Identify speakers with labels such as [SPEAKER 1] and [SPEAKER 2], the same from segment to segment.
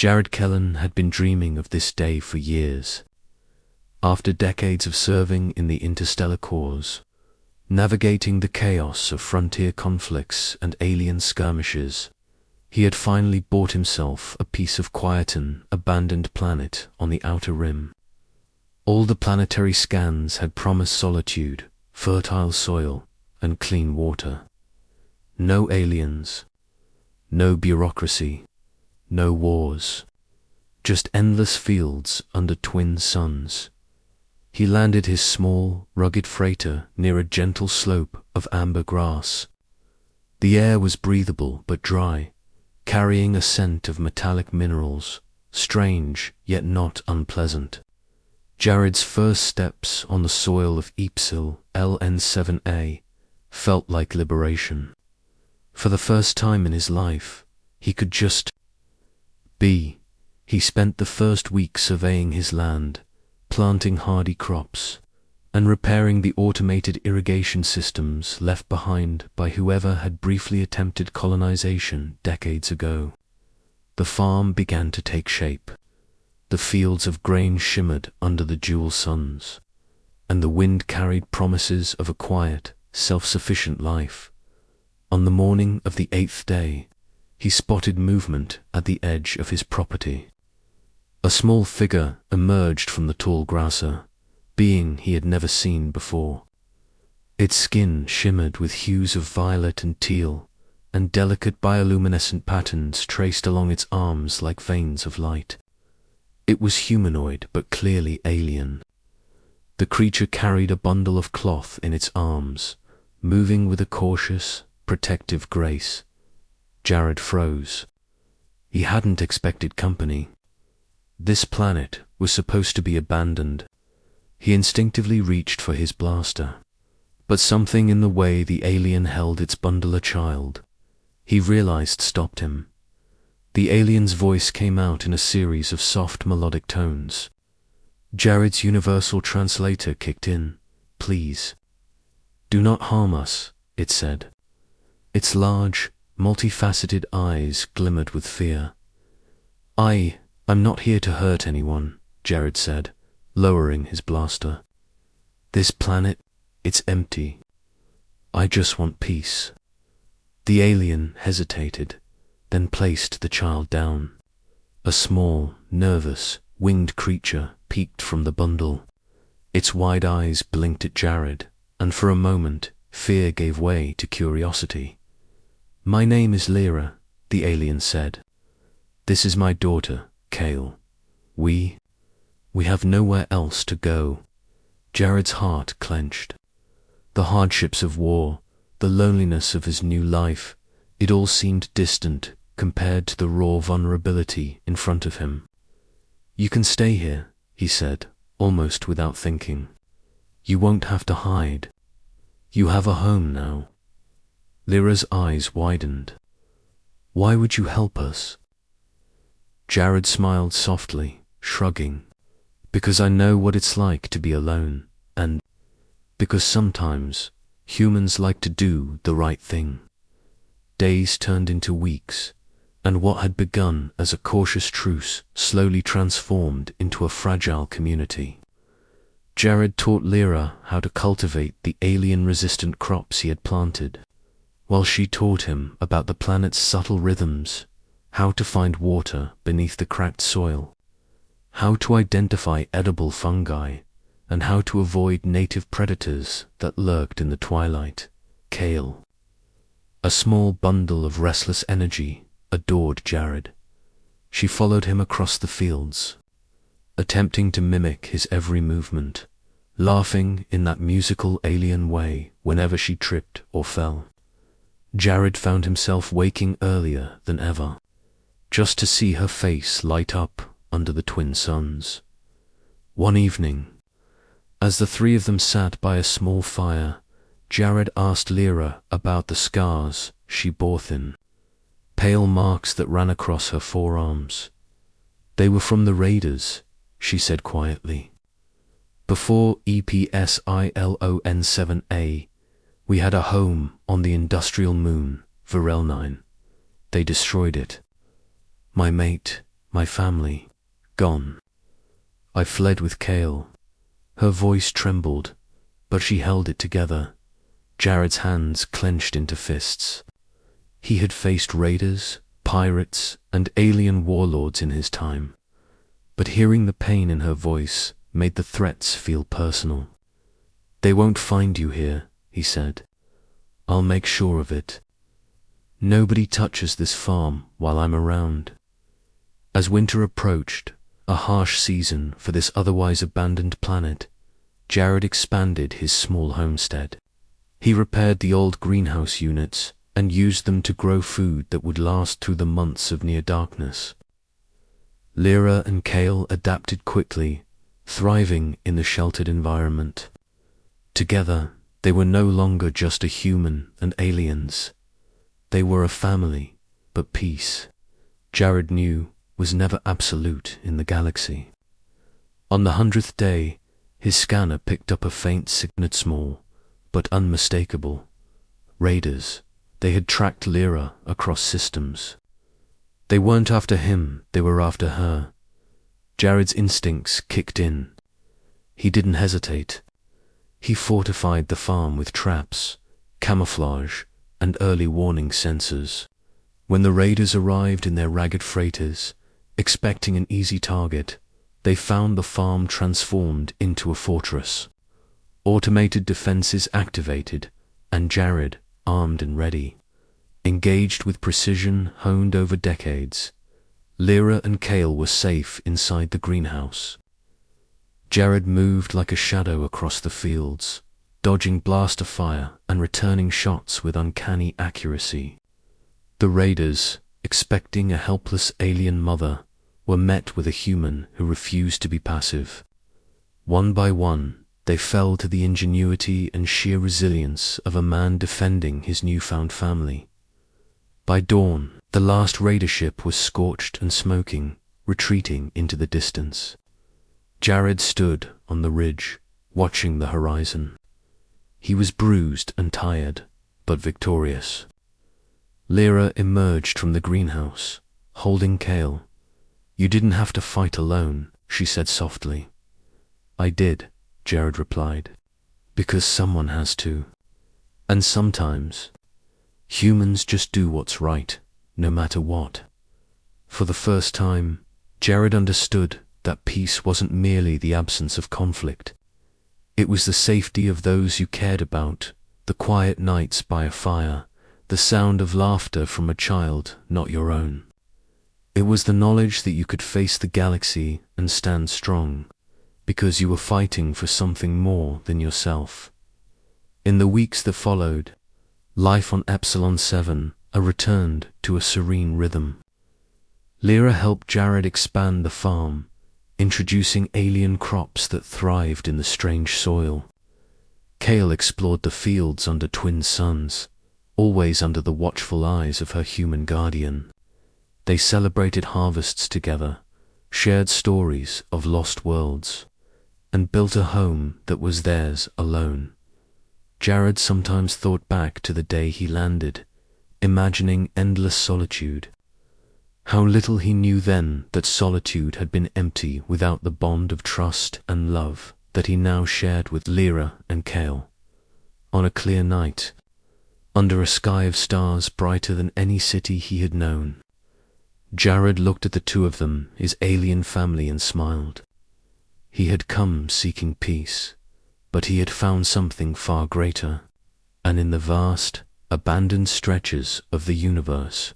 [SPEAKER 1] Jared Kellen had been dreaming of this day for years. After decades of serving in the interstellar cause, navigating the chaos of frontier conflicts and alien skirmishes, he had finally bought himself a piece of quiet and abandoned planet on the outer rim. All the planetary scans had promised solitude, fertile soil, and clean water. No aliens, no bureaucracy, no wars, just endless fields under twin suns. He landed his small, rugged freighter near a gentle slope of amber grass. The air was breathable but dry, carrying a scent of metallic minerals, strange yet not unpleasant. Jared's first steps on the soil of Epsil LN7A felt like liberation. For the first time in his life, he could just be. He spent the first week surveying his land, planting hardy crops, and repairing the automated irrigation systems left behind by whoever had briefly attempted colonization decades ago. The farm began to take shape. The fields of grain shimmered under the dual suns, and the wind carried promises of a quiet, self-sufficient life. On the morning of the 8th day, he spotted movement at the edge of his property. A small figure emerged from the tall grasser, being he had never seen before. Its skin shimmered with hues of violet and teal, and delicate bioluminescent patterns traced along its arms like veins of light. It was humanoid but clearly alien. The creature carried a bundle of cloth in its arms, moving with a cautious, protective grace. Jared froze. He hadn't expected company. This planet was supposed to be abandoned. He instinctively reached for his blaster, but something in the way the alien held its bundler child, he realized stopped him. The alien's voice came out in a series of soft melodic tones. Jared's universal translator kicked in. "Please, do not harm us," it said. Its large, multifaceted eyes glimmered with fear. I'm not here to hurt anyone," Jared said, lowering his blaster. "This planet, it's empty. I just want peace." The alien hesitated, then placed the child down. A small, nervous, winged creature peeked from the bundle. Its wide eyes blinked at Jared, and for a moment, fear gave way to curiosity. "My name is Lyra," the alien said. "This is my daughter, Kale. We have nowhere else to go." Jared's heart clenched. The hardships of war, the loneliness of his new life, it all seemed distant compared to the raw vulnerability in front of him. "You can stay here," he said, almost without thinking. "You won't have to hide. You have a home now." Lyra's eyes widened. "Why would you help us?" Jared smiled softly, shrugging. "Because I know what it's like to be alone, and because sometimes humans like to do the right thing." Days turned into weeks, and what had begun as a cautious truce slowly transformed into a fragile community. Jared taught Lyra how to cultivate the alien-resistant crops he had planted, while she taught him about the planet's subtle rhythms, how to find water beneath the cracked soil, how to identify edible fungi, and how to avoid native predators that lurked in the twilight. Kale, a small bundle of restless energy, adored Jared. She followed him across the fields, attempting to mimic his every movement, laughing in that musical alien way whenever she tripped or fell. Jared found himself waking earlier than ever, just to see her face light up under the twin suns. One evening, as the three of them sat by a small fire, Jared asked Lyra about the scars she bore thin, pale marks that ran across her forearms. "They were from the raiders," she said quietly. "Before EPSILON7A, we had a home on the industrial moon, Virel 9. They destroyed it. My mate, My family, gone. I fled with Kale. Her voice trembled, but she held it together. Jared's hands clenched into fists. He had faced raiders, pirates, and alien warlords in his time, but hearing the pain in her voice made the threats feel personal. "They won't find you here," he said. "I'll make sure of it. Nobody touches this farm while I'm around." As winter approached, a harsh season for this otherwise abandoned planet, Jared expanded his small homestead. He repaired the old greenhouse units and used them to grow food that would last through the months of near darkness. Lyra and Kale adapted quickly, thriving in the sheltered environment. Together, they were no longer just a human and aliens. They were a family, but peace, Jared knew, was never absolute in the galaxy. On the 100th day, his scanner picked up a faint signal, small, but unmistakable. Raiders. They had tracked Lyra across systems. They weren't after him, they were after her. Jared's instincts kicked in. He didn't hesitate. He fortified the farm with traps, camouflage, and early warning sensors. When the raiders arrived in their ragged freighters, expecting an easy target, they found the farm transformed into a fortress. Automated defenses activated, and Jared, armed and ready, engaged with precision honed over decades. Lyra and Kale were safe inside the greenhouse. Jared moved like a shadow across the fields, dodging blaster fire and returning shots with uncanny accuracy. The raiders, expecting a helpless alien mother, were met with a human who refused to be passive. One by one, they fell to the ingenuity and sheer resilience of a man defending his newfound family. By dawn, the last raider ship was scorched and smoking, retreating into the distance. Jared stood on the ridge, watching the horizon. He was bruised and tired, but victorious. Lyra emerged from the greenhouse, holding Kale. "You didn't have to fight alone," she said softly. "I did," Jared replied, "because someone has to. And sometimes, humans just do what's right, no matter what." For the first time, Jared understood that peace wasn't merely the absence of conflict. It was the safety of those you cared about, the quiet nights by a fire, the sound of laughter from a child not your own. It was the knowledge that you could face the galaxy and stand strong, because you were fighting for something more than yourself. In the weeks that followed, life on Epsilon 7 returned to a serene rhythm. Lyra helped Jared expand the farm, introducing alien crops that thrived in the strange soil. Kale explored the fields under twin suns, always under the watchful eyes of her human guardian. They celebrated harvests together, shared stories of lost worlds, and built a home that was theirs alone. Jared sometimes thought back to the day he landed, imagining endless solitude. How little he knew then that solitude had been empty without the bond of trust and love that he now shared with Lyra and Kale. On a clear night, under a sky of stars brighter than any city he had known, Jared looked at the two of them, his alien family, and smiled. He had come seeking peace, but he had found something far greater, and in the vast, abandoned stretches of the universe,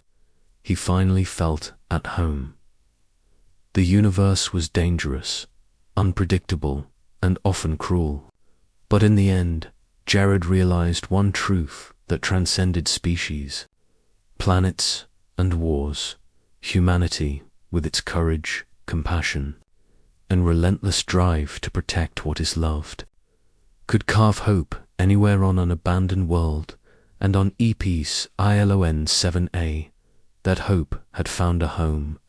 [SPEAKER 1] he finally felt at home. The universe was dangerous, unpredictable, and often cruel, but in the end, Jared realized one truth that transcended species, planets, and wars. Humanity, with its courage, compassion, and relentless drive to protect what is loved, could carve hope anywhere on an abandoned world, and on EP's ILON 7A, that hope had found a home *.